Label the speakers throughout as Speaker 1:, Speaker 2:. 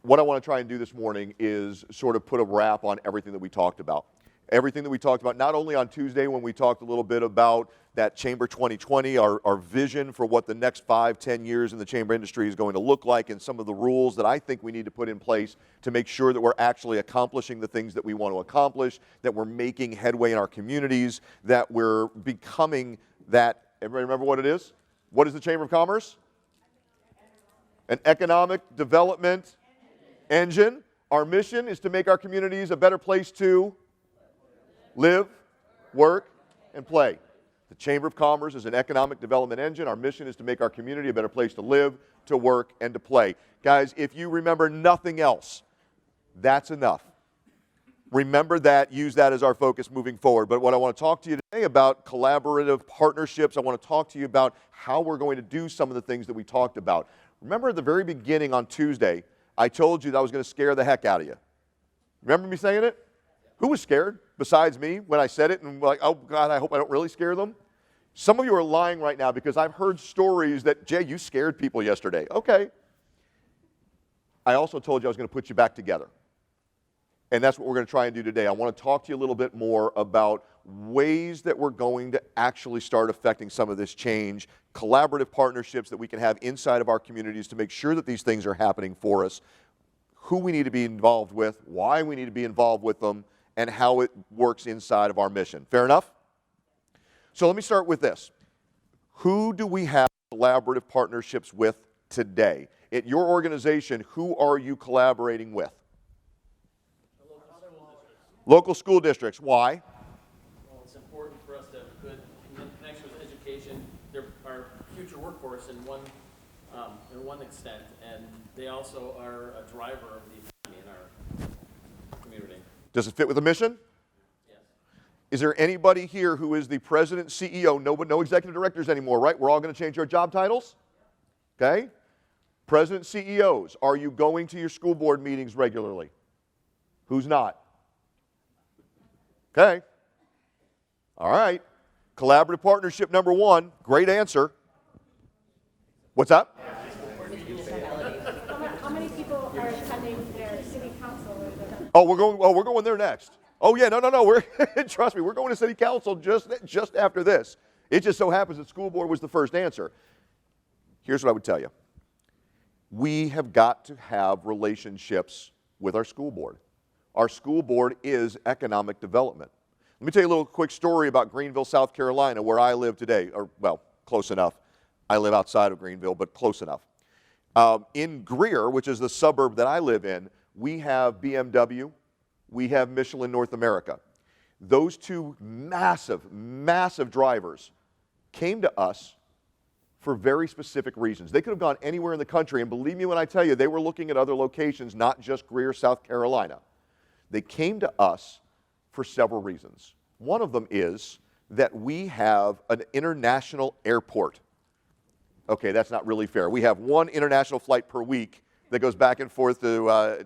Speaker 1: what I want to try and do this morning is sort of put a wrap on everything that we talked about. Everything that we talked about, not only on Tuesday when we talked a little bit about that Chamber 2020, our vision for what the next 5-10 years in the chamber industry is going to look like, and some of the rules that I think we need to put in place to make sure that we're actually accomplishing the things that we want to accomplish, that we're making headway in our communities, that we're becoming that, everybody remember what it is? What is the Chamber of Commerce? An economic development engine. Our mission is to make our communities a better place to live, work, and play. The Chamber of Commerce is an economic development engine. Our mission is to make our community a better place to live, to work, and to play. Guys, if you remember nothing else, that's enough. Remember that, use that as our focus moving forward. But what I want to talk to you today about collaborative partnerships, I want to talk to you about how we're going to do some of the things that we talked about. Remember at the very beginning on Tuesday, I told you that I was going to scare the heck out of you. Remember me saying it? Who was scared besides me when I said it and like, oh God, I hope I don't really scare them? Some of you are lying right now because I've heard stories that, Jay, you scared people yesterday. Okay. I also told you I was going to put you back together. And that's what we're going to try and do today. I want to talk to you a little bit more about ways that we're going to actually start affecting some of this change, collaborative partnerships that we can have inside of our communities to make sure that these things are happening for us, who we need to be involved with, why we need to be involved with them, and how it works inside of our mission. Fair enough? So let me start with this. Who do we have collaborative partnerships with today? At your organization, who are you collaborating with? Local school districts. Why?
Speaker 2: Well, it's important for us to have good connection with education. They're our future workforce in one extent, and they also are a driver of the economy in our community.
Speaker 1: Does it fit with the mission?
Speaker 2: Yes.
Speaker 1: Is there anybody here who is the president, CEO, no executive directors anymore, right? We're all going to change our job titles? Okay? President, CEOs, are you going to your school board meetings regularly? Who's not? Okay. All right. Collaborative partnership number one. Great answer. What's up?
Speaker 3: How many people are attending their city council?
Speaker 1: Oh, we're going there next. Oh yeah, no. We're trust me, we're going to city council just after this. It just so happens that school board was the first answer. Here's what I would tell you. We have got to have relationships with our school board. Our school board is economic development. Let me tell you a little quick story about Greenville, South Carolina, where I live today, or well, close enough. I live outside of Greenville, but close enough. In Greer, which is the suburb that I live in, we have BMW, we have Michelin North America. Those two massive drivers came to us for very specific reasons. They could have gone anywhere in the country, and believe me when I tell you, they were looking at other locations, not just Greer, South Carolina. They came to us for several reasons. One of them is that we have an international airport. Okay, that's not really fair. We have one international flight per week that goes back and forth to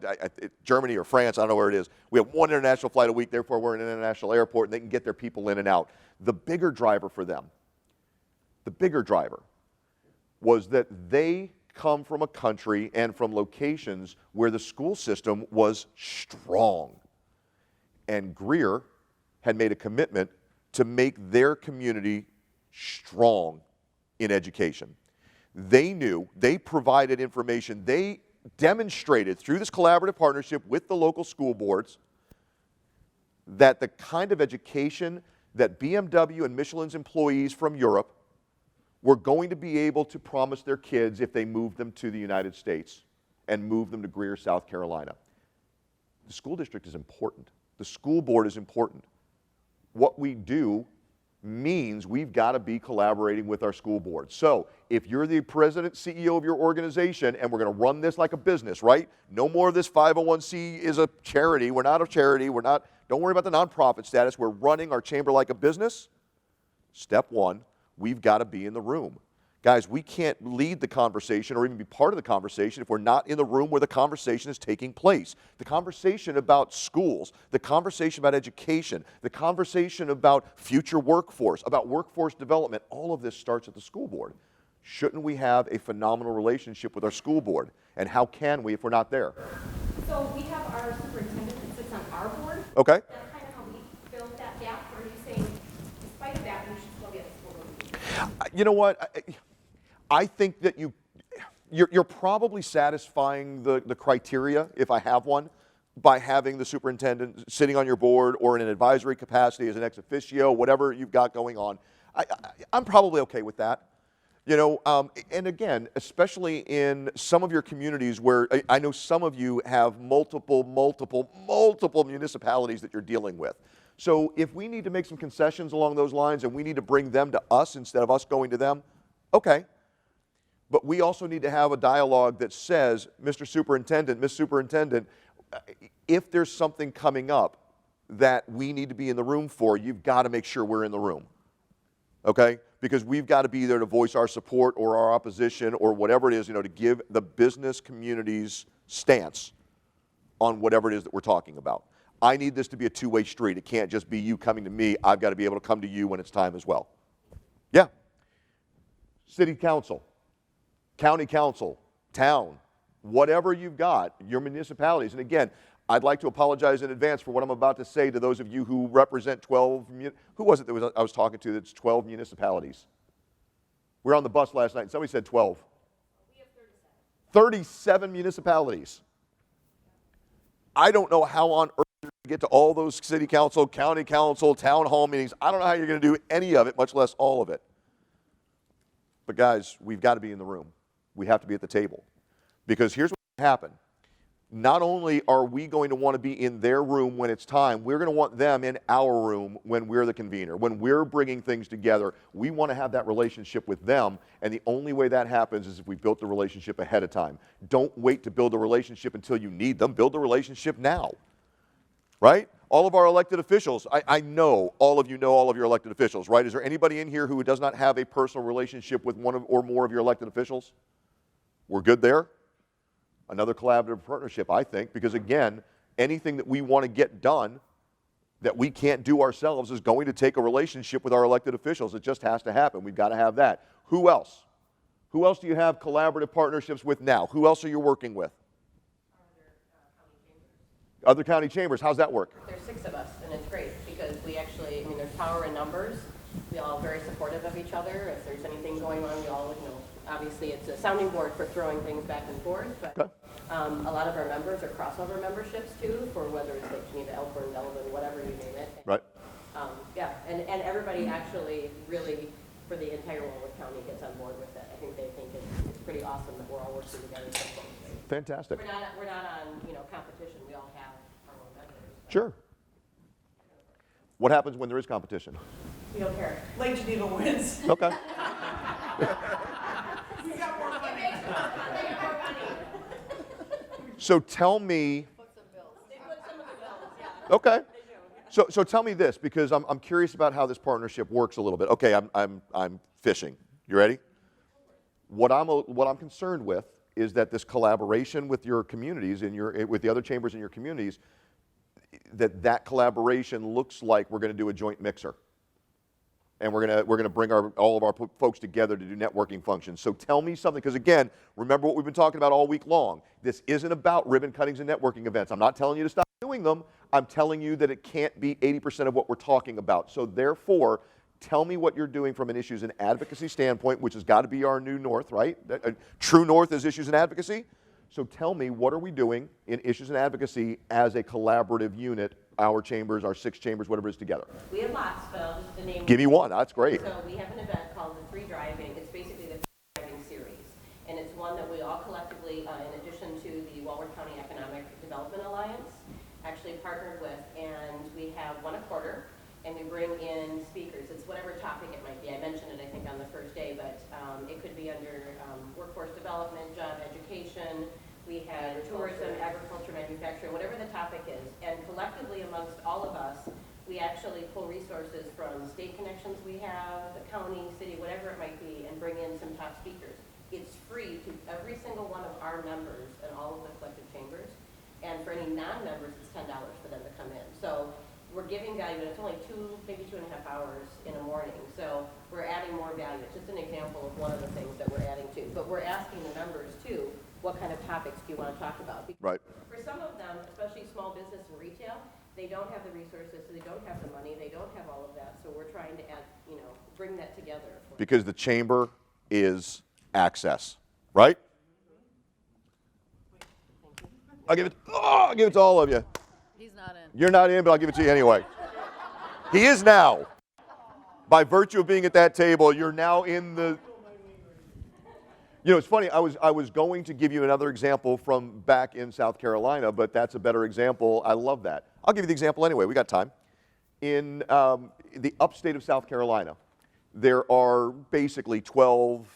Speaker 1: Germany or France, I don't know where it is. We have one international flight a week, therefore we're in an international airport, and they can get their people in and out. The bigger driver for them, was that they come from a country and from locations where the school system was strong. And Greer had made a commitment to make their community strong in education. They knew, they provided information, they demonstrated through this collaborative partnership with the local school boards that the kind of education that BMW and Michelin's employees from Europe were going to be able to promise their kids if they moved them to the United States and moved them to Greer, South Carolina. The school district is important. The school board is important. What we do means we've got to be collaborating with our school board. So if you're the president, CEO of your organization, and we're going to run this like a business, right? No more of this 501c is a charity. We're not a charity. Don't worry about the nonprofit status. We're running our chamber like a business. Step one, we've got to be in the room. Guys, we can't lead the conversation or even be part of the conversation if we're not in the room where the conversation is taking place. The conversation about schools, the conversation about education, the conversation about future workforce, about workforce development, all of this starts at the school board. Shouldn't we have a phenomenal relationship with our school board? And how can we if we're not there?
Speaker 3: So we have our superintendent that sits on our board.
Speaker 1: Okay.
Speaker 3: That's kind of how we filled that gap. Or are you saying, despite of that, we should still be at the school board meeting?
Speaker 1: You know what? I think that you're probably satisfying the criteria, if I have one, by having the superintendent sitting on your board or in an advisory capacity as an ex officio, whatever you've got going on. I'm probably okay with that. You know, and again, especially in some of your communities where I know some of you have multiple municipalities that you're dealing with. So if we need to make some concessions along those lines and we need to bring them to us instead of us going to them, okay. But we also need to have a dialogue that says, Mr. Superintendent, Miss Superintendent, if there's something coming up that we need to be in the room for, you've got to make sure we're in the room, okay? Because we've got to be there to voice our support or our opposition or whatever it is, you know, to give the business community's stance on whatever it is that we're talking about. I need this to be a two-way street. It can't just be you coming to me. I've got to be able to come to you when it's time as well. Yeah. City council, county council, town, whatever you've got, your municipalities. And again, I'd like to apologize in advance for what I'm about to say to those of you who represent 12, who was it that I was talking to that's 12 municipalities? We were on the bus last night and somebody said 12.
Speaker 3: We have 37.
Speaker 1: 37 municipalities. I don't know how on earth you're going to get to all those city council, county council, town hall meetings. I don't know how you're going to do any of it, much less all of it. But guys, we've got to be in the room. We have to be at the table. Because here's what's going to happen. Not only are we going to want to be in their room when it's time, we're going to want them in our room when we're the convener. When we're bringing things together, we want to have that relationship with them, and the only way that happens is if we built the relationship ahead of time. Don't wait to build a relationship until you need them. Build the relationship now, right? All of our elected officials, I know all of you know all of your elected officials, right? Is there anybody in here who does not have a personal relationship with one or more of your elected officials? We're good there? Another collaborative partnership, I think, because again, anything that we want to get done that we can't do ourselves is going to take a relationship with our elected officials. It just has to happen. We've got to have that. Who else? Who else do you have collaborative partnerships with now? Who else are you working with? Other county chambers. How's that work?
Speaker 4: There's 6 of us, and it's great because we actually, I mean, there's power in numbers. We all very supportive of each other. If there's anything going on, we all, you know, obviously it's a sounding board for throwing things back and forth, but
Speaker 1: Okay.
Speaker 4: A lot of our members are crossover memberships too, for whether it's like Geneva, Elkhorn, Delavan, whatever you name it.
Speaker 1: Right.
Speaker 4: Yeah, and everybody actually really, for the entire Walworth County, gets on board with it. I think they think it's pretty awesome that we're all working together so closely.
Speaker 1: Fantastic.
Speaker 4: We're not on, you know, competition. We all have our own members.
Speaker 1: Sure. What happens when there is competition?
Speaker 4: We don't care.
Speaker 5: Lake Geneva wins.
Speaker 1: Okay.
Speaker 5: We got more money.
Speaker 1: So tell me.
Speaker 4: They put some of the bills, yeah.
Speaker 1: Okay. So tell me this, because I'm curious about how this partnership works a little bit. Okay, I'm fishing. You ready? What I'm concerned with is that this collaboration with your communities with the other chambers in your communities, that collaboration looks like we're going to do a joint mixer. And we're going to bring all of our folks together to do networking functions. So tell me something, because again, remember what we've been talking about all week long. This isn't about ribbon cuttings and networking events. I'm not telling you to stop doing them. I'm telling you that it can't be 80% of what we're talking about. So therefore, tell me what you're doing from an issues and advocacy standpoint, which has got to be our new north, right? True north is issues and advocacy. So tell me, what are we doing in issues and advocacy as a collaborative unit, our chambers, our 6 chambers, whatever it is together?
Speaker 4: We have lots, but I'll just name.
Speaker 1: Give me one. That's great.
Speaker 4: So we have an event called the Free Driving. It's basically the Free Driving Series. And it's one that we all collectively, in addition to the Walworth County Economic Development Alliance, actually partnered with. And we have one a quarter, and we bring in speakers. It's whatever topic it might be. I mentioned it, I think, on the first day, but it could be under workforce development, job education. We had tourism, agriculture, manufacturing, whatever the topic is. And collectively amongst all of us, we actually pull resources from state connections we have, the county, city, whatever it might be, and bring in some top speakers. It's free to every single one of our members and all of the collective chambers. And for any non-members, it's $10 for them to come in. So we're giving value, and it's only maybe 2.5 hours in a morning. So we're adding more value. It's just an example of one of the things that we're adding to. But we're asking the members too, what kind of topics do you want to talk about? Because
Speaker 1: Right.
Speaker 4: for some of them, especially small business and retail, they don't have the resources, so they don't have the money, they don't have all of that. So we're trying to add, bring that together.
Speaker 1: Because the chamber is access, right? I'll give it to all of you.
Speaker 6: He's not in.
Speaker 1: You're not in, but I'll give it to you anyway. He is now. By virtue of being at that table, you're now in the... It's funny, I was going to give you another example from back in South Carolina, but that's a better example. I love that. I'll give you the example anyway. We got time. In the upstate of South Carolina, there are basically 12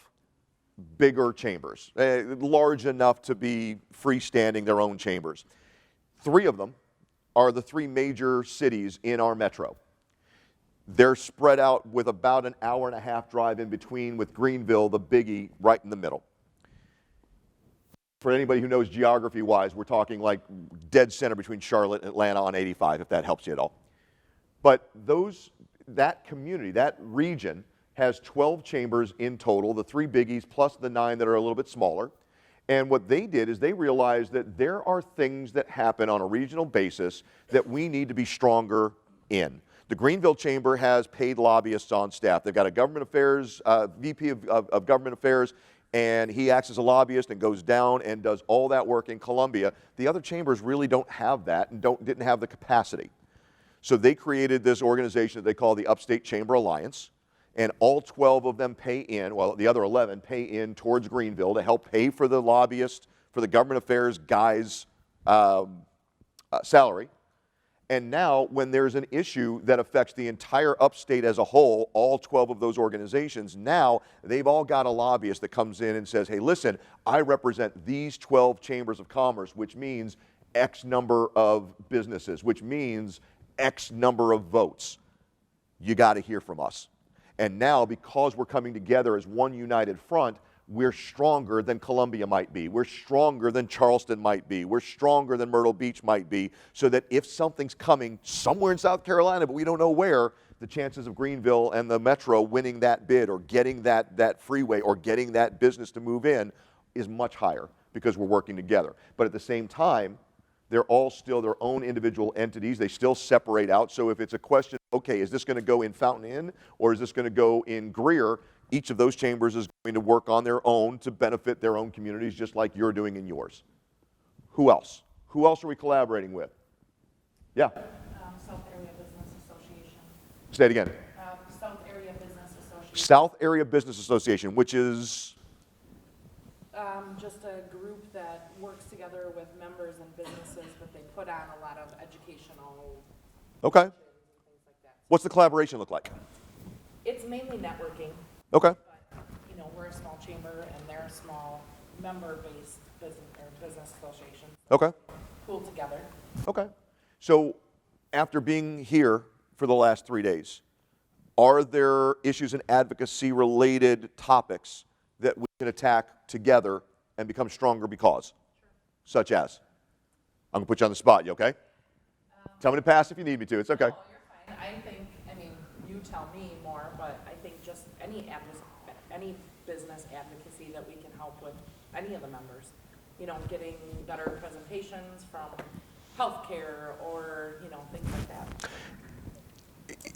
Speaker 1: bigger chambers, large enough to be freestanding, their own chambers. 3 of them are the 3 major cities in our metro. They're spread out with about an hour and a half drive in between, with Greenville, the biggie, right in the middle. For anybody who knows geography-wise, we're talking like dead center between Charlotte and Atlanta on 85, if that helps you at all. But that community, that region, has 12 chambers in total, the 3 biggies plus the 9 that are a little bit smaller. And what they did is they realized that there are things that happen on a regional basis that we need to be stronger in. The Greenville Chamber has paid lobbyists on staff. They've got a government affairs, VP of government affairs, and he acts as a lobbyist and goes down and does all that work in Columbia. The other chambers really don't have that and didn't have the capacity. So they created this organization that they call the Upstate Chamber Alliance, and all 12 of them pay in, well, the other 11 pay in towards Greenville to help pay for the lobbyist, for the government affairs guy's salary. And now, when there's an issue that affects the entire upstate as a whole, all 12 of those organizations, now they've all got a lobbyist that comes in and says, hey, listen, I represent these 12 chambers of commerce, which means X number of businesses, which means X number of votes. You got to hear from us. And now, because we're coming together as one united front, we're stronger than Columbia might be. We're stronger than Charleston might be. We're stronger than Myrtle Beach might be, so that if something's coming somewhere in South Carolina, but we don't know where, the chances of Greenville and the Metro winning that bid or getting that freeway or getting that business to move in is much higher because we're working together. But at the same time, they're all still their own individual entities. They still separate out. So if it's a question, okay, is this going to go in Fountain Inn or is this going to go in Greer? Each of those chambers is going to work on their own to benefit their own communities, just like you're doing in yours. Who else? Who else are we collaborating with? Yeah.
Speaker 5: South Area Business Association.
Speaker 1: Say it again.
Speaker 5: South Area Business Association.
Speaker 1: South Area Business Association, which is?
Speaker 5: Just a group that works together with members and businesses, but they put on a lot of educational
Speaker 1: Okay.
Speaker 5: and things like that.
Speaker 1: What's the collaboration look like?
Speaker 5: It's mainly networking,
Speaker 1: Okay.
Speaker 5: but we're a small chamber and they're a small member-based business association.
Speaker 1: Okay.
Speaker 5: Pooled together.
Speaker 1: Okay. So after being here for the last 3 days, are there issues and advocacy related topics that we can attack together and become stronger because? Sure. Such as? I'm going to put you on the spot. You okay? Tell me to pass if you need me to. It's okay.
Speaker 5: No, you're fine. You tell me more, but I think just any business advocacy that we can help with any of the members. Getting better presentations from healthcare or, things like that.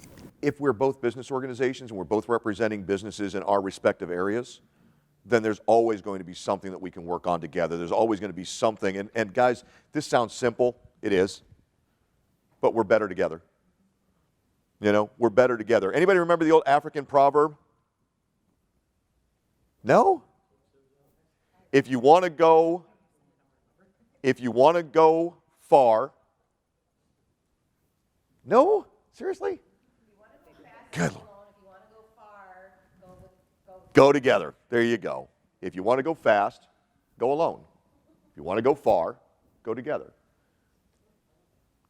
Speaker 1: If we're both business organizations and we're both representing businesses in our respective areas, then there's always going to be something that we can work on together. There's always going to be something. And guys, this sounds simple. It is. But we're better together. We're better together. Anybody remember the old African proverb? No? If you want to go far. No? Seriously? Good. Go together. There you go. If you want to go fast, go alone. If you want to go far, go together.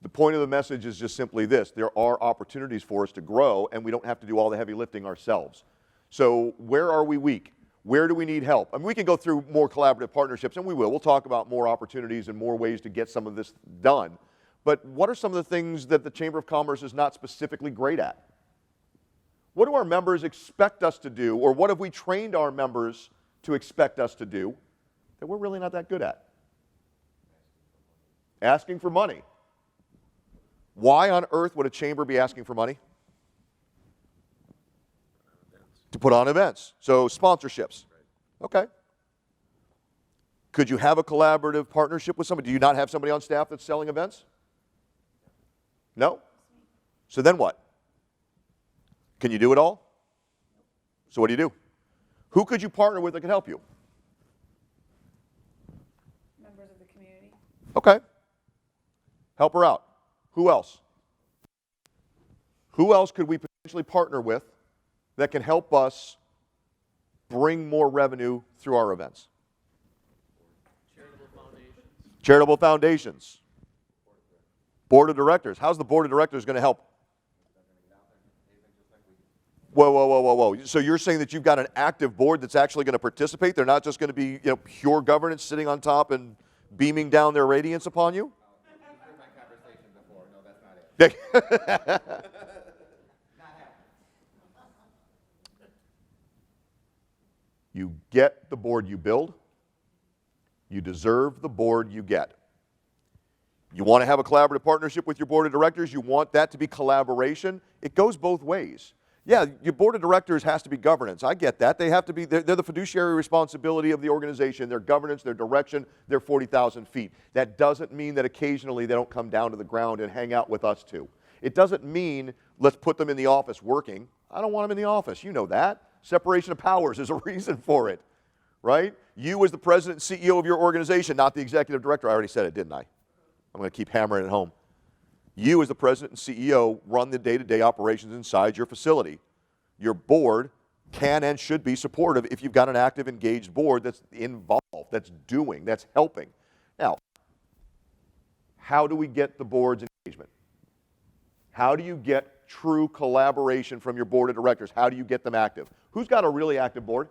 Speaker 1: The point of the message is just simply this. There are opportunities for us to grow, and we don't have to do all the heavy lifting ourselves. So where are we weak? Where do we need help? We can go through more collaborative partnerships, and we will. We'll talk about more opportunities and more ways to get some of this done. But what are some of the things that the Chamber of Commerce is not specifically great at? What do our members expect us to do, or what have we trained our members to expect us to do that we're really not that good at. Asking for money. Why on earth would a chamber be asking for money? To put on events. So sponsorships. Okay. Could you have a collaborative partnership with somebody? Do you not have somebody on staff that's selling events? No? So then what? Can you do it all? So what do? Who could you partner with that could help you?
Speaker 3: Members of the community.
Speaker 1: Okay. Help her out. Who else? Who else could we potentially partner with that can help us bring more revenue through our events? Charitable foundations. Board of directors. How's the board of directors going to help? Whoa. So you're saying that you've got an active board that's actually going to participate? They're not just going to be, pure governance sitting on top and beaming down their radiance upon you? That's not it. You get the board you build. You deserve the board you get. You want to have a collaborative partnership with your board of directors. You want that to be collaboration. It goes both ways. Yeah, your board of directors has to be governance. I get that. They have to be, they're the fiduciary responsibility of the organization, their governance, their direction, their 40,000 feet. That doesn't mean that occasionally they don't come down to the ground and hang out with us too. It doesn't mean let's put them in the office working. I don't want them in the office. You know that. Separation of powers is a reason for it, right? You as the president and CEO of your organization, not the executive director. I already said it, didn't I? I'm going to keep hammering it home. You as the president and CEO run the day-to-day operations inside your facility. Your board can and should be supportive if you've got an active, engaged board that's involved, that's doing, that's helping. Now, how do we get the board's engagement? How do you get true collaboration from your board of directors? How do you get them active? Who's got a really active board?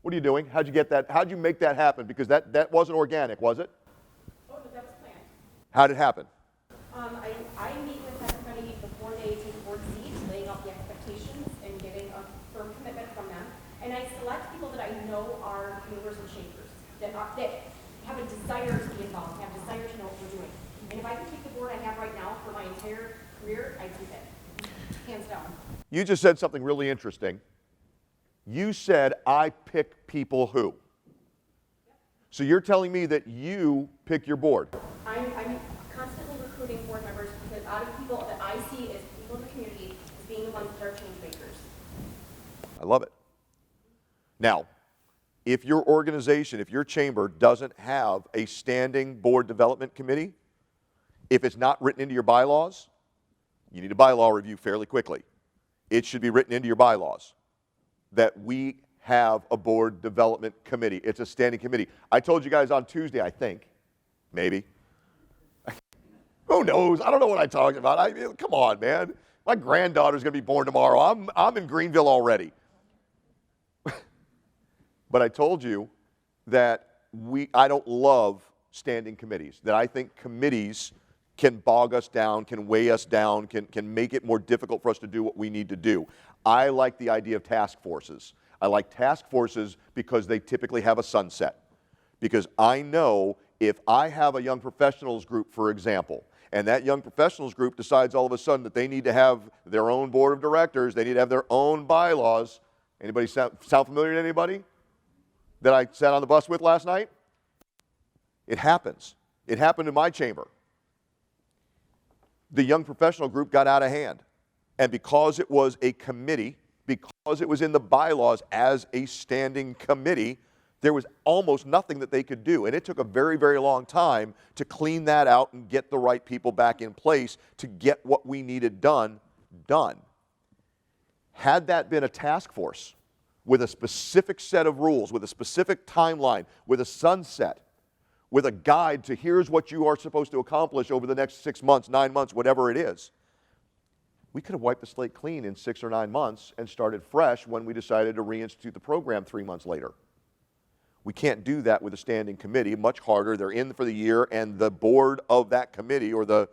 Speaker 1: What are you doing? How'd you get that? How'd you make that happen? Because that wasn't organic, was it?
Speaker 3: Oh, no, that was planned.
Speaker 1: How did it happen?
Speaker 3: I meet with everybody before they take board seats, laying out the expectations and getting a firm commitment from them. And I select people that I know are movers and shakers, that have a desire to be involved, have a desire to know what we're doing. And if I can keep the board I have right now for my entire career, I do that. Hands down.
Speaker 1: You just said something really interesting. You said, I pick people who? So you're telling me that you pick your board?
Speaker 3: I'm constantly recruiting board members because out of people that I see as people in the community as being the ones that are change makers.
Speaker 1: I love it. Now, if your organization, if your chamber doesn't have a standing board development committee, if it's not written into your bylaws, you need a bylaw review fairly quickly. It should be written into your bylaws that we have a board development committee. It's a standing committee. I told you guys on Tuesday, I think, maybe. Who knows? I don't know what I'm talking about. Come on, man. My granddaughter's going to be born tomorrow. I'm in Greenville already. But I told you that I don't love standing committees, that I think committees can bog us down, can weigh us down, can make it more difficult for us to do what we need to do. I like the idea of task forces. I like task forces because they typically have a sunset. Because I know if I have a young professionals group, for example, and that young professionals group decides all of a sudden that they need to have their own board of directors, they need to have their own bylaws. Anybody sound familiar to anybody that I sat on the bus with last night? It happens. It happened in my chamber. The young professional group got out of hand. And because it was a committee, because it was in the bylaws as a standing committee, there was almost nothing that they could do. And it took a very, very long time to clean that out and get the right people back in place to get what we needed done. Had that been a task force with a specific set of rules, with a specific timeline, with a sunset, with a guide to here's what you are supposed to accomplish over the next 6 months, 9 months, whatever it is, we could have wiped the slate clean in 6 or 9 months and started fresh when we decided to reinstitute the program 3 months later. We can't do that with a standing committee. Much harder. They're in for the year, and the board of that committee or the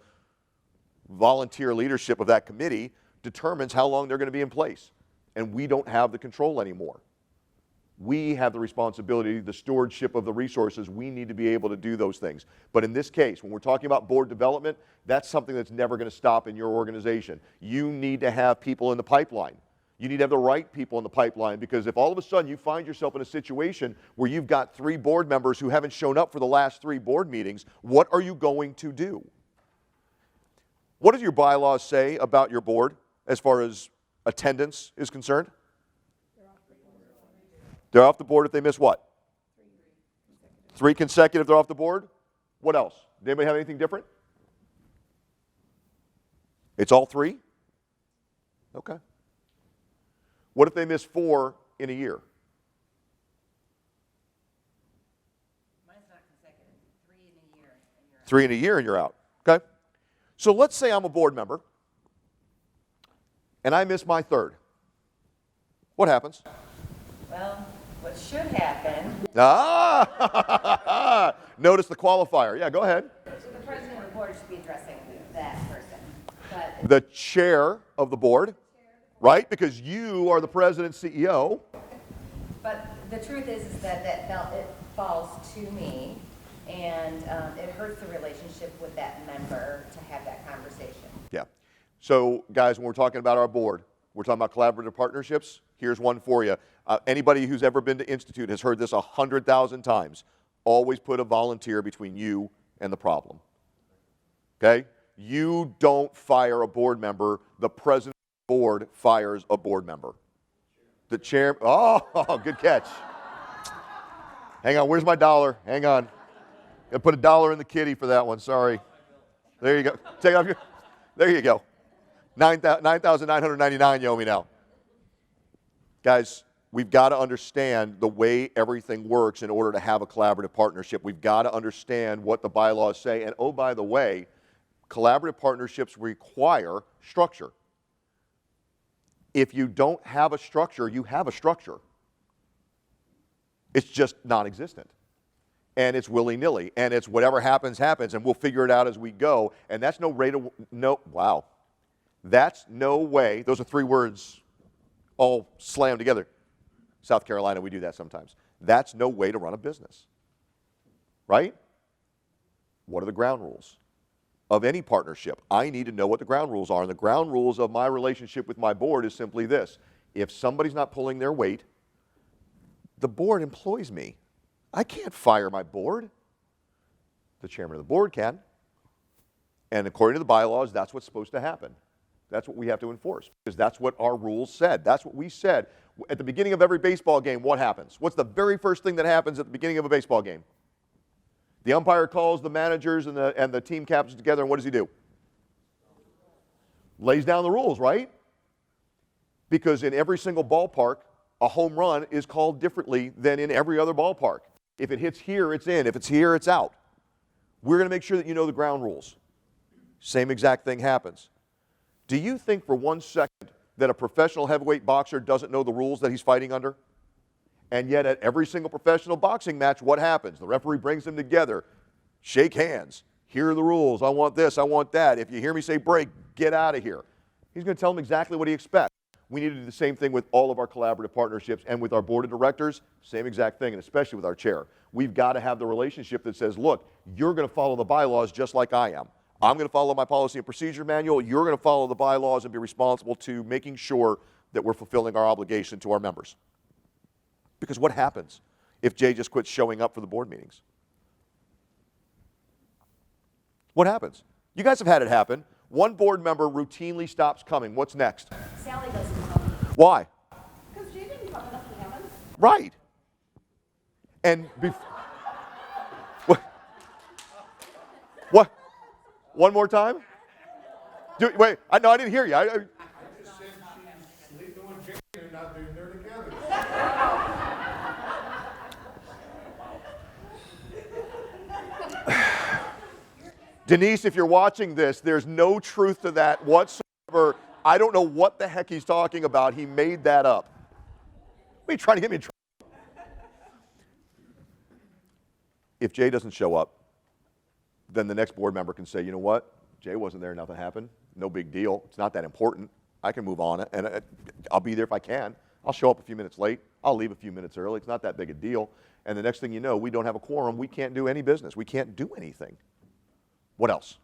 Speaker 1: volunteer leadership of that committee determines how long they're going to be in place. And we don't have the control anymore. We have the responsibility, the stewardship of the resources. We need to be able to do those things. But in this case, when we're talking about board development, that's something that's never going to stop in your organization. You need to have people in the pipeline. You need to have the right people in the pipeline, because if all of a sudden you find yourself in a situation where you've got 3 board members who haven't shown up for the last 3 board meetings, what are you going to do? What does your bylaws say about your board as far as attendance is concerned? They're off the board if they miss what? 3 consecutive, they're off the board? What else? Does anybody have anything different? It's all 3? Okay. What if they miss 4 in a year?
Speaker 6: Mine's not consecutive. 3 in a year and you're out.
Speaker 1: 3 in a year and you're out. Okay? So let's say I'm a board member and I miss my 3rd. What happens?
Speaker 6: Well, what should happen,
Speaker 1: Ah! Notice the qualifier. Yeah, go ahead.
Speaker 6: so the president of the board should be addressing that person. But
Speaker 1: The chair of the board, right? Because you are the president CEO.
Speaker 6: the truth is that it falls to me, and it hurts the relationship with that member to have that conversation.
Speaker 1: Yeah. So, guys, when we're talking about our board, we're talking about collaborative partnerships. Here's one for you. Anybody who's ever been to Institute has heard this 100,000 times. Always put a volunteer between you and the problem. Okay? You don't fire a board member. The president of the board fires a board member. The chair. Oh, good catch. Hang on. Where's my dollar? Hang on. Gotta put $1 in the kitty for that one. Sorry. There you go. Take it off your. There you go. 9,999 you owe me now. Guys, we've got to understand the way everything works in order to have a collaborative partnership. We've got to understand what the bylaws say. And oh, by the way, collaborative partnerships require structure. If you don't have a structure, you have a structure. It's just non-existent. And it's willy-nilly. And it's whatever happens, happens, and we'll figure it out as we go. And that's no wow. That's no way. Those are 3 words all slammed together. South Carolina, we do that sometimes. That's no way to run a business. Right? What are the ground rules of any partnership? I need to know what the ground rules are. And the ground rules of my relationship with my board is simply this. If somebody's not pulling their weight, the board employs me. I can't fire my board. The chairman of the board can. And according to the bylaws, that's what's supposed to happen. That's what we have to enforce, because that's what our rules said. That's what we said. At the beginning of every baseball game, what happens? What's the very first thing that happens at the beginning of a baseball game? The umpire calls the managers and the team captains together, and what does he do? Lays down the rules, right? Because in every single ballpark, a home run is called differently than in every other ballpark. If it hits here, it's in. If it's here, it's out. We're going to make sure that you know the ground rules. Same exact thing happens. Do you think for 1 second that a professional heavyweight boxer doesn't know the rules that he's fighting under? And yet at every single professional boxing match, what happens? The referee brings them together, shake hands. Here are the rules. I want this, I want that. If you hear me say break, get out of here. He's going to tell them exactly what he expects. We need to do the same thing with all of our collaborative partnerships, and with our board of directors, same exact thing, and especially with our chair. We've got to have the relationship that says, look, you're going to follow the bylaws just like I am. I'm going to follow my policy and procedure manual. You're going to follow the bylaws and be responsible to making sure that we're fulfilling our obligation to our members. Because what happens if Jay just quits showing up for the board meetings? What happens? You guys have had it happen. One board member routinely stops coming. What's next?
Speaker 3: Sally doesn't come.
Speaker 1: Why?
Speaker 3: Because Jay didn't come, nothing happened.
Speaker 1: Right. And what? One more time? Wait, no, I didn't hear you.
Speaker 7: I just said she's sleeping with Jay and not being there together.
Speaker 1: Denise, if you're watching this, there's no truth to that whatsoever. I don't know what the heck he's talking about. He made that up. What are you trying to get me in trouble? If Jay doesn't show up, then the next board member can say, you know what? Jay wasn't there, nothing happened. No big deal. It's not that important. I can move on, and I'll be there if I can. I'll show up a few minutes late. I'll leave a few minutes early. It's not that big a deal. And the next thing you know, we don't have a quorum. We can't do any business. We can't do anything. What else?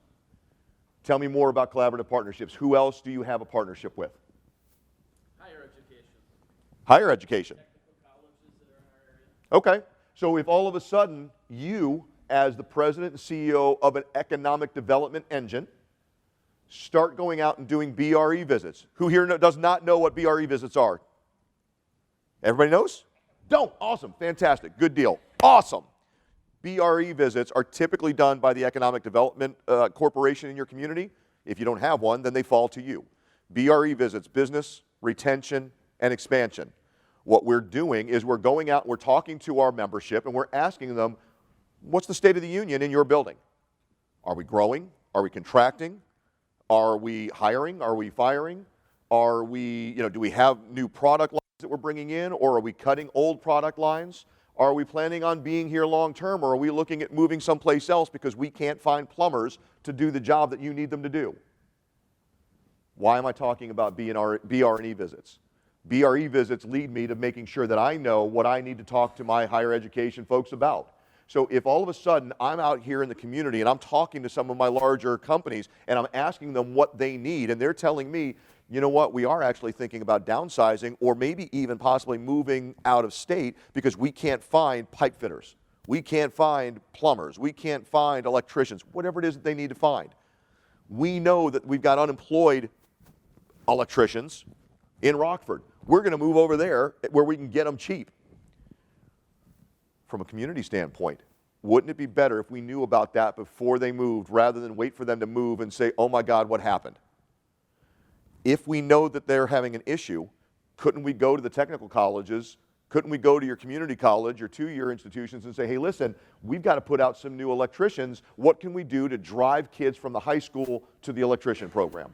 Speaker 1: Tell me more about collaborative partnerships. Who else do you have a partnership with?
Speaker 2: Higher education,
Speaker 1: Higher education.
Speaker 2: technical colleges that are in our area.
Speaker 1: Okay. So if all of a sudden you, as the president and CEO of an economic development engine, start going out and doing BRE visits. Who here does not know what BRE visits are? Everybody knows? Don't. Awesome. Fantastic. Good deal. Awesome. BRE visits are typically done by the Economic Development Corporation in your community. If you don't have one, then they fall to you. BRE visits, business, retention, and expansion. What we're doing is we're going out and we're talking to our membership and we're asking them, what's the state of the union in your building? Are we growing? Are we contracting? Are we hiring? Are we firing? Are we, do we have new product lines that we're bringing in, or are we cutting old product lines? Are we planning on being here long term, or are we looking at moving someplace else because we can't find plumbers to do the job that you need them to do? Why am I talking about BR&E visits? BRE visits lead me to making sure that I know what I need to talk to my higher education folks about. So if all of a sudden I'm out here in the community and I'm talking to some of my larger companies and I'm asking them what they need and they're telling me, you know what, we are actually thinking about downsizing or maybe even possibly moving out of state because we can't find pipe fitters. We can't find plumbers. We can't find electricians, whatever it is that they need to find. We know that we've got unemployed electricians in Rockford. We're going to move over there where we can get them cheap. From a community standpoint, wouldn't it be better if we knew about that before they moved rather than wait for them to move and say, oh my God, what happened? If we know that they're having an issue, couldn't we go to the technical colleges, couldn't we go to your community college or two-year institutions and say, hey, listen, we've got to put out some new electricians. What can we do to drive kids from the high school to the electrician program?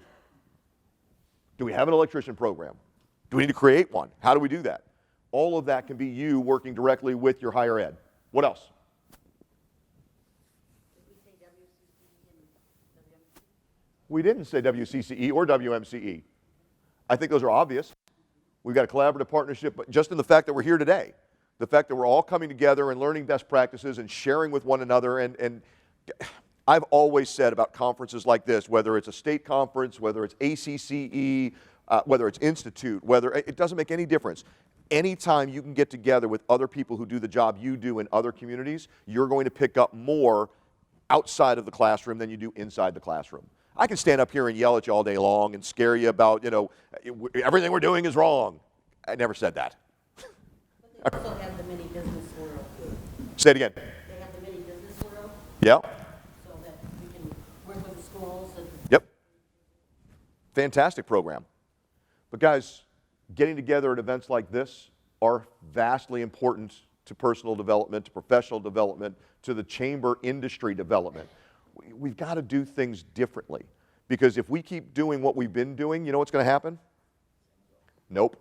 Speaker 1: Do we have an electrician program? Do we need to create one? How do we do that? All of that can be you working directly with your higher ed. What else? We didn't say WCCE or WMCE. I think those are obvious. We've got a collaborative partnership, but just in the fact that we're here today, the fact that we're all coming together and learning best practices and sharing with one another. And I've always said about conferences like this, whether it's a state conference, whether it's ACCE, whether it's Institute, it doesn't make any difference. Anytime you can get together with other people who do the job you do in other communities, you're going to pick up more outside of the classroom than you do inside the classroom. I can stand up here and yell at you all day long and scare you about, everything we're doing is wrong. I never said that.
Speaker 8: But they also have the mini business world too.
Speaker 1: Say it again.
Speaker 8: They have the mini business world,
Speaker 1: Yeah.
Speaker 8: so that we can work with the schools and.
Speaker 1: Yep. Fantastic program. But guys, getting together at events like this are vastly important to personal development, to professional development, to the chamber industry development. We've got to do things differently, because if we keep doing what we've been doing, you know what's going to happen? Nope.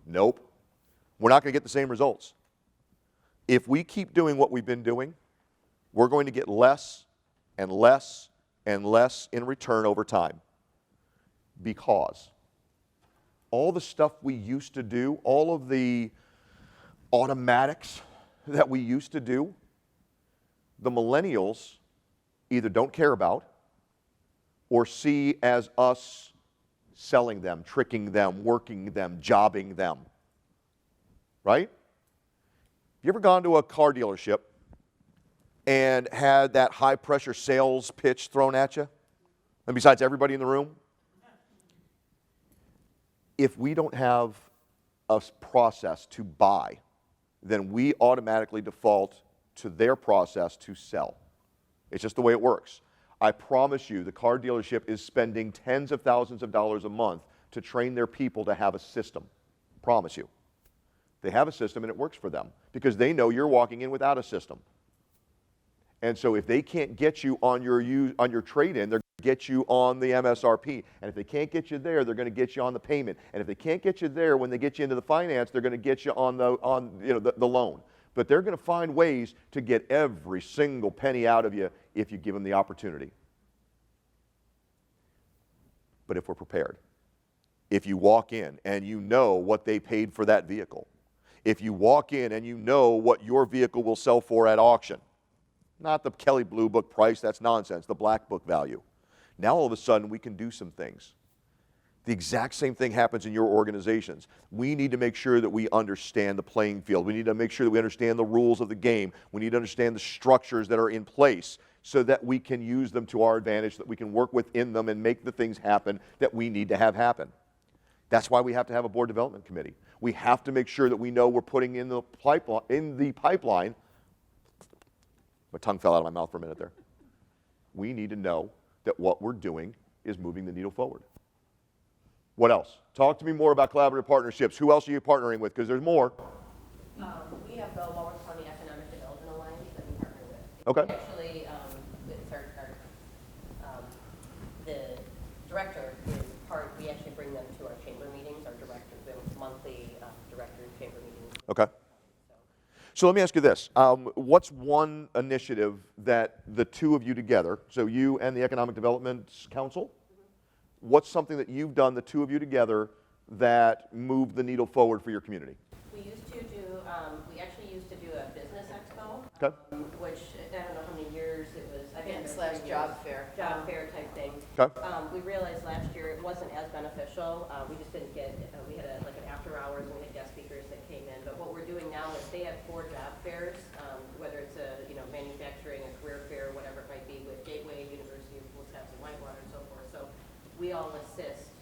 Speaker 1: Nope. We're not going to get the same results. If we keep doing what we've been doing, we're going to get less and less and less in return over time, because all the stuff we used to do, all of the automatics that we used to do, the millennials either don't care about or see as us selling them, tricking them, working them, jobbing them. Right? You ever gone to a car dealership and had that high-pressure sales pitch thrown at you? And besides everybody in the room? If we don't have a process to buy, then we automatically default to their process to sell. It's just the way it works. I promise you, the car dealership is spending tens of thousands of dollars a month to train their people to have a system. Promise you. They have a system and it works for them because they know you're walking in without a system. And so if they can't get you on your trade-in, they're going to get you on the MSRP. And if they can't get you there, they're going to get you on the payment. And if they can't get you there, when they get you into the finance, they're going to get you on the loan. But they're going to find ways to get every single penny out of you if you give them the opportunity. But if we're prepared, If you walk in and you know what they paid for that vehicle, if you walk in and you know what your vehicle will sell for at auction, not the Kelley Blue Book price, that's nonsense, the Black Book value. Now all of a sudden we can do some things. The exact same thing happens in your organizations. We need to make sure that we understand the playing field. We need to make sure that we understand the rules of the game. We need to understand the structures that are in place so that we can use them to our advantage, that we can work within them and make the things happen that we need to have happen. That's why we have to have a board development committee. We have to make sure that we know we're putting in the pipeline. My tongue fell out of my mouth for a minute there. We need to know that what we're doing is moving the needle forward. What else? Talk to me more about collaborative partnerships. Who else are you partnering with? Because there's more.
Speaker 4: We have the Walworth County Economic Development Alliance that we partner with.
Speaker 1: Okay.
Speaker 4: Actually, it's the director is part, we actually bring them to our chamber meetings, our director, the monthly director chamber meetings.
Speaker 1: Okay. So let me ask you this. What's one initiative that the two of you together, so you and the Economic Development Council, what's something that you've done, the two of you together, that moved the needle forward for your community?
Speaker 4: We actually used to do a business expo,
Speaker 1: Okay.
Speaker 4: which, I don't know how many years it was. I think it was
Speaker 6: /
Speaker 4: 3
Speaker 6: job
Speaker 4: years.
Speaker 6: fair.
Speaker 4: Job fair type thing.
Speaker 1: Okay.
Speaker 4: We realized last year it wasn't as beneficial. We just didn't get, we had like an after hours and we had guest speakers that came in. But what we're doing now is they have 4 job fairs, whether it's a, manufacturing, a career fair, whatever it might be, with Gateway, University of Wisconsin-Whitewater and so forth. So we all assist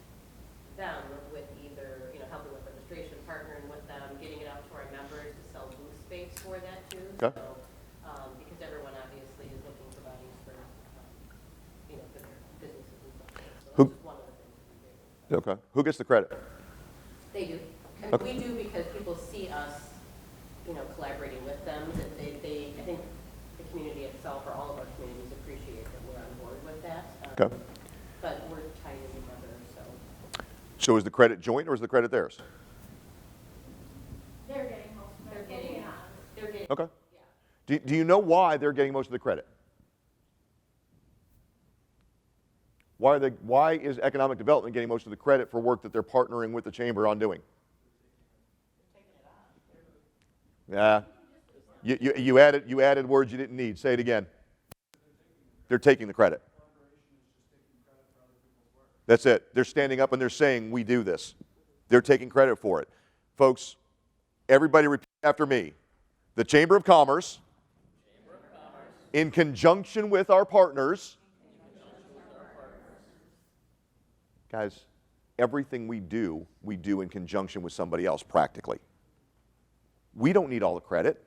Speaker 4: them with either, helping with registration, partnering with them, getting it out to our members to sell booth space for that too.
Speaker 1: Okay.
Speaker 4: So, because everyone obviously is looking for bodies for, for their businesses and so forth. So
Speaker 1: Who-
Speaker 4: that's just one of the things we do.
Speaker 1: Okay. Who gets the credit?
Speaker 4: They do. And
Speaker 1: Okay.
Speaker 4: we do because people see us, collaborating with them. That I think the community itself, or all of our communities, appreciate that we're on board with that.
Speaker 1: Okay.
Speaker 4: But we're tied in together, so.
Speaker 1: So is the credit joint or is the credit theirs?
Speaker 3: They're getting most of it.
Speaker 4: They're getting.
Speaker 1: Okay.
Speaker 4: Yeah.
Speaker 1: Do you know why they're getting most of the credit? Why is economic development getting most of the credit for work that they're partnering with the chamber on doing? Yeah. You added words you didn't need. Say it again. They're taking the credit. That's it. They're standing up and they're saying, we do this. They're taking credit for it. Folks, everybody repeat after me. The Chamber of Commerce, in conjunction with our partners, guys, everything we do in conjunction with somebody else practically. We don't need all the credit.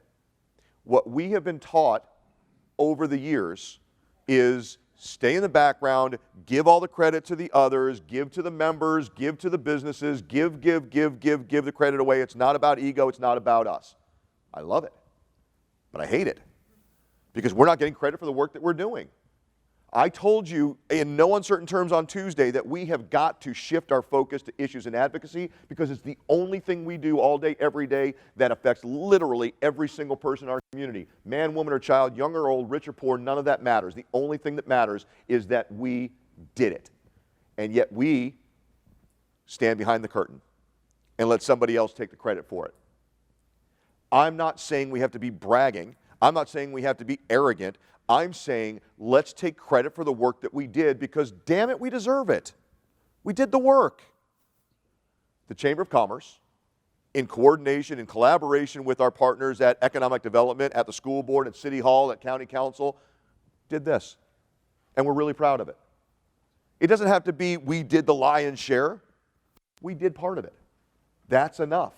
Speaker 1: What we have been taught over the years is stay in the background, give all the credit to the others, give to the members, give to the businesses, give the credit away. It's not about ego, it's not about us. I love it, but I hate it because we're not getting credit for the work that we're doing. I told you in no uncertain terms on Tuesday that we have got to shift our focus to issues and advocacy because it's the only thing we do all day, every day that affects literally every single person in our community. Man, woman, or child, young or old, rich or poor, none of that matters. The only thing that matters is that we did it. And yet we stand behind the curtain and let somebody else take the credit for it. I'm not saying we have to be bragging. I'm not saying we have to be arrogant. I'm saying let's take credit for the work that we did because, damn it, we deserve it. We did the work. The Chamber of Commerce, in coordination, in collaboration with our partners at Economic Development, at the school board, at City Hall, at County Council, did this. And we're really proud of it. It doesn't have to be we did the lion's share. We did part of it. That's enough.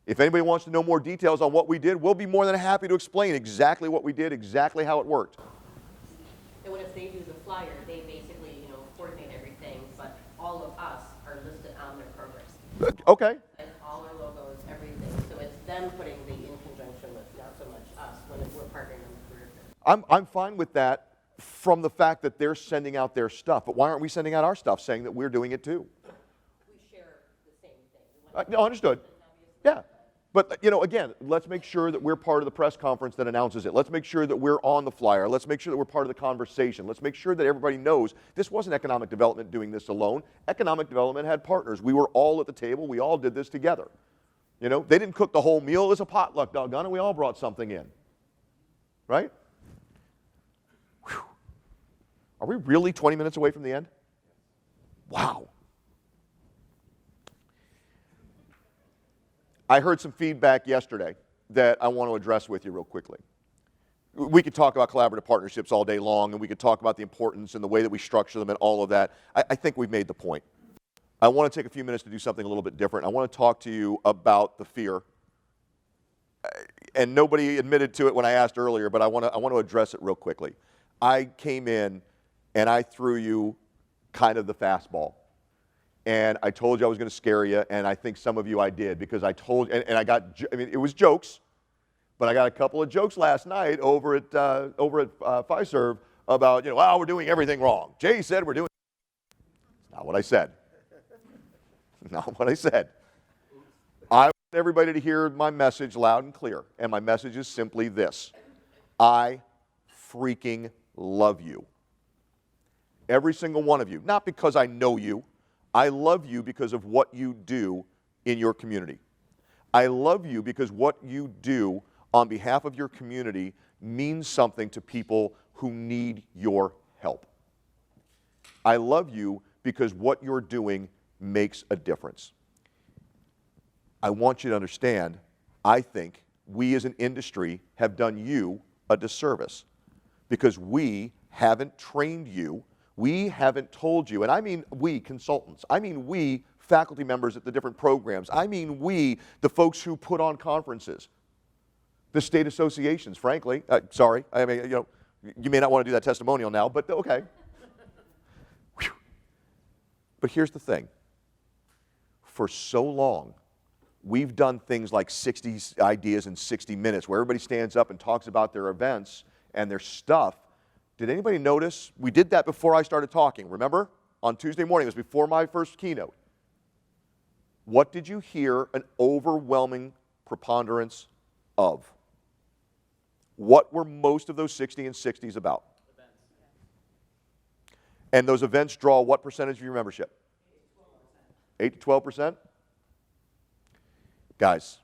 Speaker 1: If anybody wants to know more details on what we did, we'll be more than happy to explain exactly what we did, exactly how it worked.
Speaker 4: And if they do the flyer, they basically, coordinate everything, but all of us are listed on their programs.
Speaker 1: Okay.
Speaker 4: And all our logos, everything. So it's them putting the in conjunction with, not so much us, when we're partnering on the career fair.
Speaker 1: I'm fine with that from the fact that they're sending out their stuff, but why aren't we sending out our stuff saying that we're doing it too?
Speaker 4: We share the same thing.
Speaker 1: No, understood. Yeah. But, you know, again, let's make sure that we're part of the press conference that announces it. Let's make sure that we're on the flyer. Let's make sure that we're part of the conversation. Let's make sure that everybody knows this wasn't economic development doing this alone. Economic development had partners. We were all at the table. We all did this together. You know, they didn't cook the whole meal. It was a potluck, doggone it. We all brought something in. Right? Whew. Are we really 20 minutes away from the end? Wow. I heard some feedback yesterday that I want to address with you real quickly. We could talk about collaborative partnerships all day long, and we could talk about the importance and the way that we structure them and all of that. I think we've made the point. I want to take a few minutes to do something a little bit different. I want to talk to you about the fear. And nobody admitted to it when I asked earlier, but I want to address it real quickly. I came in and I threw you kind of the fastball. And I told you I was going to scare you, and I think some of you I did, because I told, and I got, I mean, it was jokes, but I got a couple of jokes last night over at Fiserv about, you know, wow, we're doing everything wrong. Jay said we're doing, it's not what I said. Not what I said. I want everybody to hear my message loud and clear, and my message is simply this. I freaking love you. Every single one of you, not because I know you. I love you because of what you do in your community. I love you because what you do on behalf of your community means something to people who need your help. I love you because what you're doing makes a difference. I want you to understand, I think we as an industry have done you a disservice because we haven't trained you. We haven't told you, and I mean we consultants, I mean we faculty members at the different programs, I mean we, the folks who put on conferences, the state associations, frankly. Sorry, I mean, you know, you may not want to do that testimonial now, but okay. Whew. But here's the thing. For so long, we've done things like 60 ideas in 60 minutes, where everybody stands up and talks about their events and their stuff. Did anybody notice? We did that before I started talking, remember? On Tuesday morning, it was before my first keynote. What did you hear an overwhelming preponderance of? What were most of those 60 and 60s about?
Speaker 2: Events.
Speaker 1: And those events draw what percentage of your membership? 8 to 12%? Guys,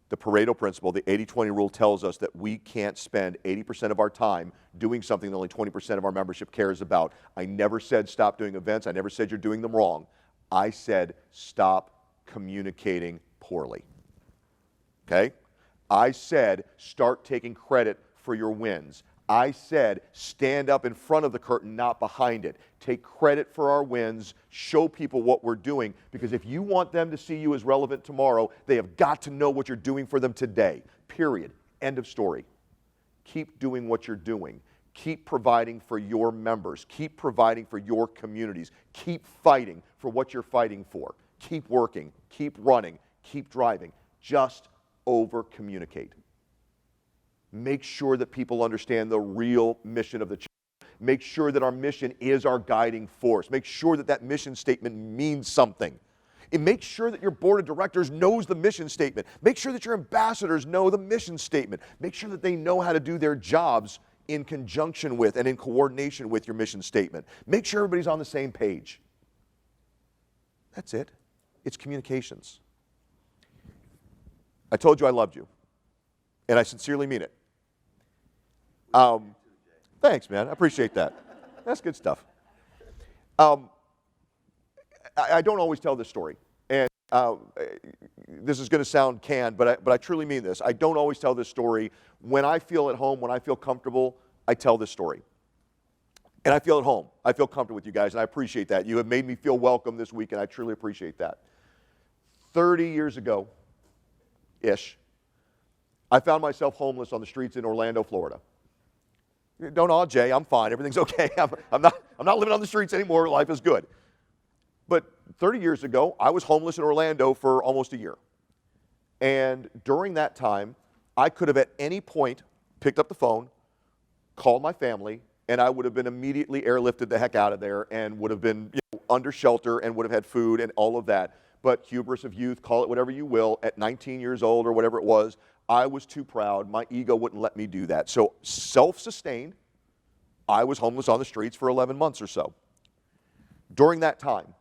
Speaker 1: the Pareto principle, the 80-20 rule tells us that we can't spend 80% of our time doing something that only 20% of our membership cares about. I never said stop doing events. I never said you're doing them wrong. I said stop communicating poorly. Okay? I said start taking credit for your wins. I said stand up in front of the curtain, not behind it. Take credit for our wins. Show people what we're doing, because if you want them to see you as relevant tomorrow, they have got to know what you're doing for them today. Period. End of story. Keep doing what you're doing. Keep providing for your members. Keep providing for your communities. Keep fighting for what you're fighting for. Keep working. Keep running. Keep driving. Just over-communicate. Make sure that people understand the real mission of the church. Make sure that our mission is our guiding force. Make sure that that mission statement means something. And make sure that your board of directors knows the mission statement. Make sure that your ambassadors know the mission statement. Make sure that they know how to do their jobs in conjunction with and in coordination with your mission statement. Make sure everybody's on the same page. That's it. It's communications. I told you I loved you, and I sincerely mean it. Thanks, man. I appreciate that. That's good stuff. I don't always tell this story, and this is going to sound canned, but I truly mean this. I don't always tell this story. When I feel at home, when I feel comfortable, I tell this story. And I feel at home. I feel comfortable with you guys, and I appreciate that. You have made me feel welcome this week, and I truly appreciate that. 30 years ago-ish, I found myself homeless on the streets in Orlando, Florida. Don't awe, Jay. I'm fine. Everything's okay. I'm not living on the streets anymore. Life is good. But 30 years ago, I was homeless in Orlando for almost a year. And during that time, I could have at any point picked up the phone, called my family, and I would have been immediately airlifted the heck out of there and would have been under shelter and would have had food and all of that. but hubris of youth, call it whatever you will, at 19 years old or whatever it was, I was too proud. My ego wouldn't let me do that. So self-sustained, I was homeless on the streets for 11 months or so. During that time,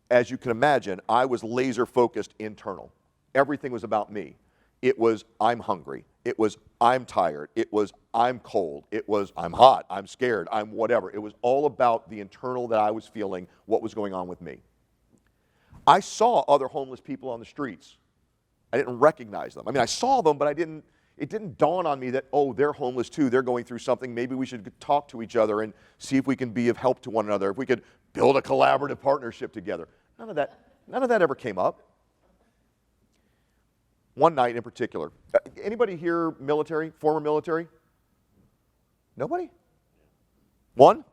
Speaker 1: as you can imagine, I was laser focused internal. Everything was about me. It was, I'm hungry. It was, I'm tired. It was, I'm cold. It was, I'm hot. I'm scared. I'm whatever. It was all about the internal that I was feeling, what was going on with me. I saw other homeless people on the streets. I didn't recognize them. I mean, I saw them, but it didn't dawn on me that, oh, they're homeless too. They're going through something. Maybe we should talk to each other and see if we can be of help to one another, if we could build a collaborative partnership together. None of that ever came up. One night in particular. Anybody here military, former military? Nobody? One?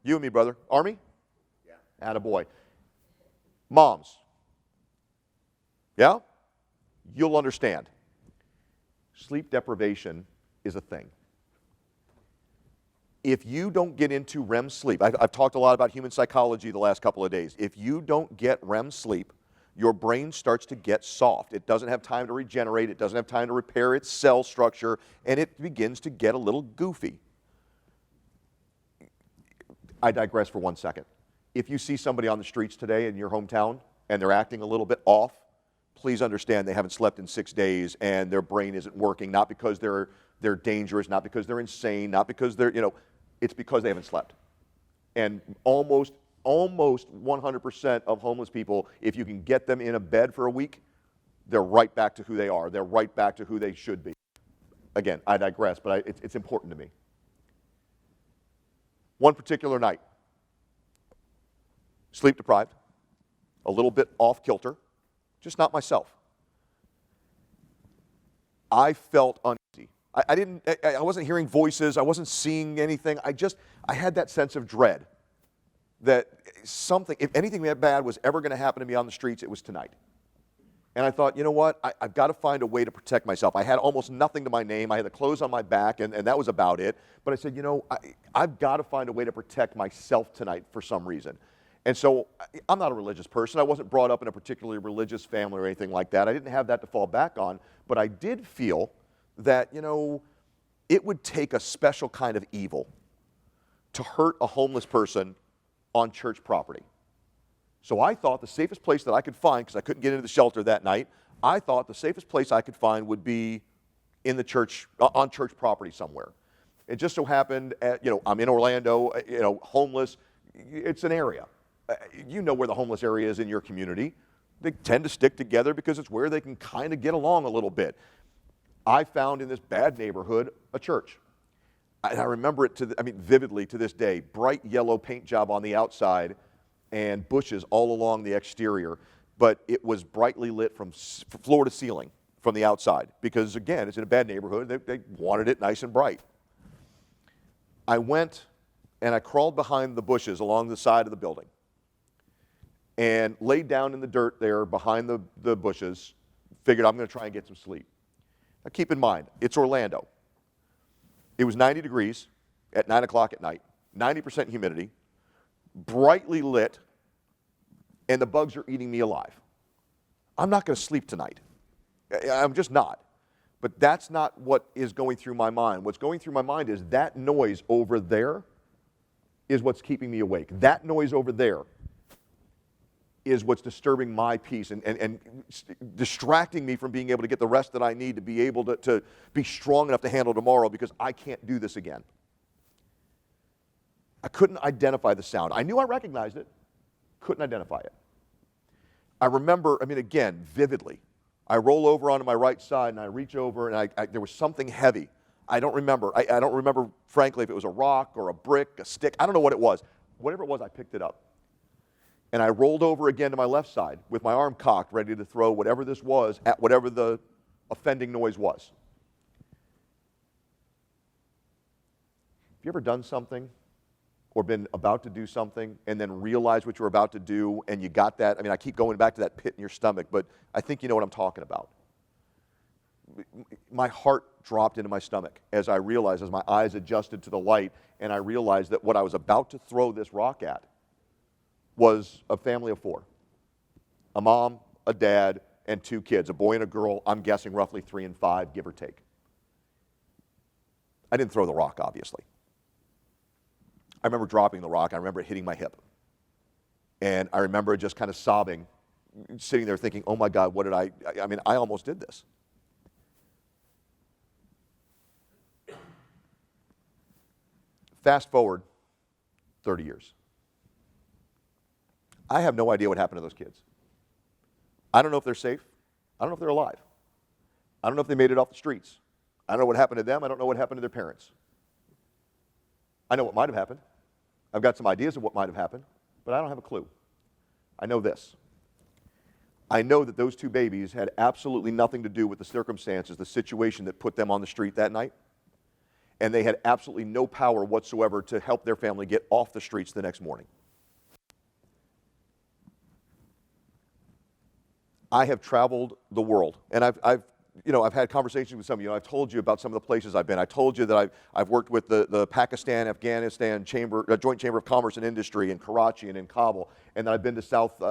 Speaker 1: You and me, brother. Army? Yeah. Attaboy. Moms. Yeah? You'll understand. Sleep deprivation is a thing. If you don't get into REM sleep, I've talked a lot about human psychology the last couple of days. If you don't get REM sleep, your brain starts to get soft. It doesn't have time to regenerate. It doesn't have time to repair its cell structure, and it begins to get a little goofy. I digress for 1 second. If you see somebody on the streets today in your hometown and they're acting a little bit off, please understand they haven't slept in 6 days and their brain isn't working, not because they're dangerous, not because they're insane, not because it's because they haven't slept. And almost 100% of homeless people, if you can get them in a bed for a week, they're right back to who they are. They're right back to who they should be. Again, I digress, but it's important to me. One particular night, sleep deprived, a little bit off kilter, just not myself. I felt uneasy. I wasn't hearing voices. I wasn't seeing anything. I had that sense of dread that something, if anything that bad was ever going to happen to me on the streets, it was tonight. And I thought, you know what? I've got to find a way to protect myself. I had almost nothing to my name. I had the clothes on my back, and that was about it. But I said, I've got to find a way to protect myself tonight for some reason. And so I'm not a religious person. I wasn't brought up in a particularly religious family or anything like that. I didn't have that to fall back on. But I did feel that, it would take a special kind of evil to hurt a homeless person on church property. So I thought the safest place that I could find, because I couldn't get into the shelter that night, I thought the safest place I could find would be in the church, on church property somewhere. It just so happened, I'm in Orlando, homeless. It's an area. You know where the homeless area is in your community. They tend to stick together because it's where they can kind of get along a little bit. I found in this bad neighborhood a church. And I remember it vividly to this day. Bright yellow paint job on the outside and bushes all along the exterior. But it was brightly lit from floor to ceiling from the outside because, again, it's in a bad neighborhood. They wanted it nice and bright. I went and I crawled behind the bushes along the side of the building and laid down in the dirt there behind the bushes, figured I'm going to try and get some sleep. Now keep in mind, it's Orlando. It was 90 degrees at 9 o'clock at night, 90% humidity, brightly lit, and the bugs are eating me alive. I'm not going to sleep tonight. I'm just not. But that's not what is going through my mind. What's going through my mind is that noise over there is what's keeping me awake. That noise over there is what's disturbing my peace and distracting me from being able to get the rest that I need to be able to be strong enough to handle tomorrow because I can't do this again. I couldn't identify the sound. I knew I recognized it, couldn't identify it. I remember, again, vividly, I roll over onto my right side and I reach over and there was something heavy. I don't remember. I don't remember, frankly, if it was a rock or a brick, a stick. I don't know what it was. Whatever it was, I picked it up. And I rolled over again to my left side with my arm cocked, ready to throw whatever this was at whatever the offending noise was. Have you ever done something or been about to do something and then realized what you were about to do and you got that? I keep going back to that pit in your stomach, but I think you know what I'm talking about. My heart dropped into my stomach as I realized, as my eyes adjusted to the light, and I realized that what I was about to throw this rock at was a family of 4. A mom, a dad, and 2 kids, a boy and a girl, I'm guessing roughly 3 and 5, give or take. I didn't throw the rock, obviously. I remember dropping the rock. I remember it hitting my hip. And I remember just kind of sobbing, sitting there thinking, oh my God, what did I mean, I almost did this. Fast forward 30 years. I have no idea what happened to those kids. I don't know if they're safe. I don't know if they're alive. I don't know if they made it off the streets. I don't know what happened to them. I don't know what happened to their parents. I know what might have happened. I've got some ideas of what might have happened, but I don't have a clue. I know this. I know that those 2 babies had absolutely nothing to do with the circumstances, the situation that put them on the street that night, and they had absolutely no power whatsoever to help their family get off the streets the next morning. I have traveled the world, and I've had conversations with some of you. I've told you about some of the places I've been. I told you that I've worked with the Pakistan, Afghanistan Joint Chamber of Commerce and Industry in Karachi and in Kabul, and that I've been to South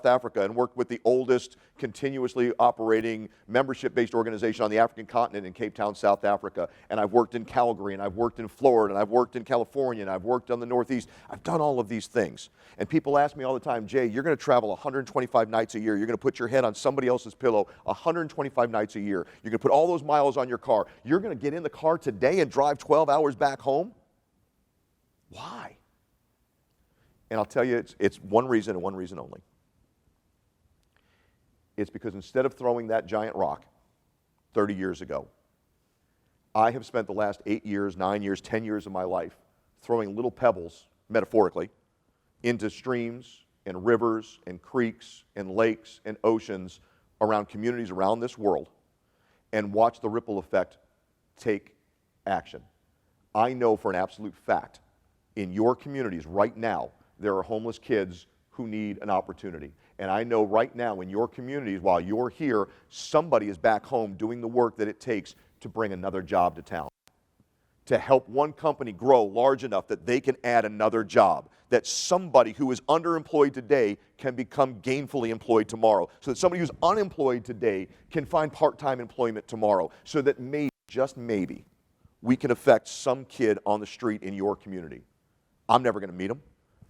Speaker 1: Africa and worked with the oldest continuously operating membership-based organization on the African continent in Cape Town, South Africa. And I've worked in Calgary, and I've worked in Florida, and I've worked in California, and I've worked on the Northeast. I've done all of these things. And people ask me all the time, Jay, you're going to travel 125 nights a year. You're going to put your head on somebody else's pillow 125 nights a year. You're going to put all those miles on your car. You're going to get in the car today and drive 12 hours back home? Why? And I'll tell you, it's one reason and one reason only. It's because instead of throwing that giant rock 30 years ago, I have spent the last 8 years, 9 years, 10 years of my life throwing little pebbles, metaphorically, into streams and rivers and creeks and lakes and oceans around communities around this world and watch the ripple effect take action. I know for an absolute fact, in your communities right now, there are homeless kids who need an opportunity. And I know right now in your communities, while you're here, somebody is back home doing the work that it takes to bring another job to town, to help one company grow large enough that they can add another job, that somebody who is underemployed today can become gainfully employed tomorrow, so that somebody who's unemployed today can find part-time employment tomorrow, so that maybe, just maybe, we can affect some kid on the street in your community. I'm never going to meet them.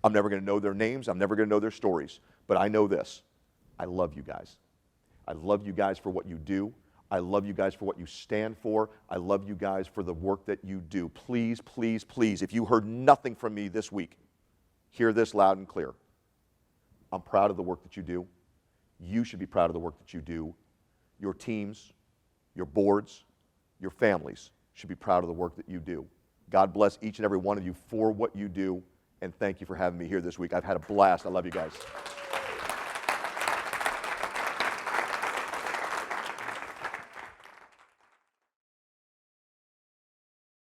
Speaker 1: I'm never going to know their names. I'm never going to know their stories. But I know this. I love you guys. I love you guys for what you do. I love you guys for what you stand for. I love you guys for the work that you do. Please, please, please, if you heard nothing from me this week, hear this loud and clear. I'm proud of the work that you do. You should be proud of the work that you do. Your teams, your boards, your families should be proud of the work that you do. God bless each and every one of you for what you do, and thank you for having me here this week. I've had a blast. I love you guys.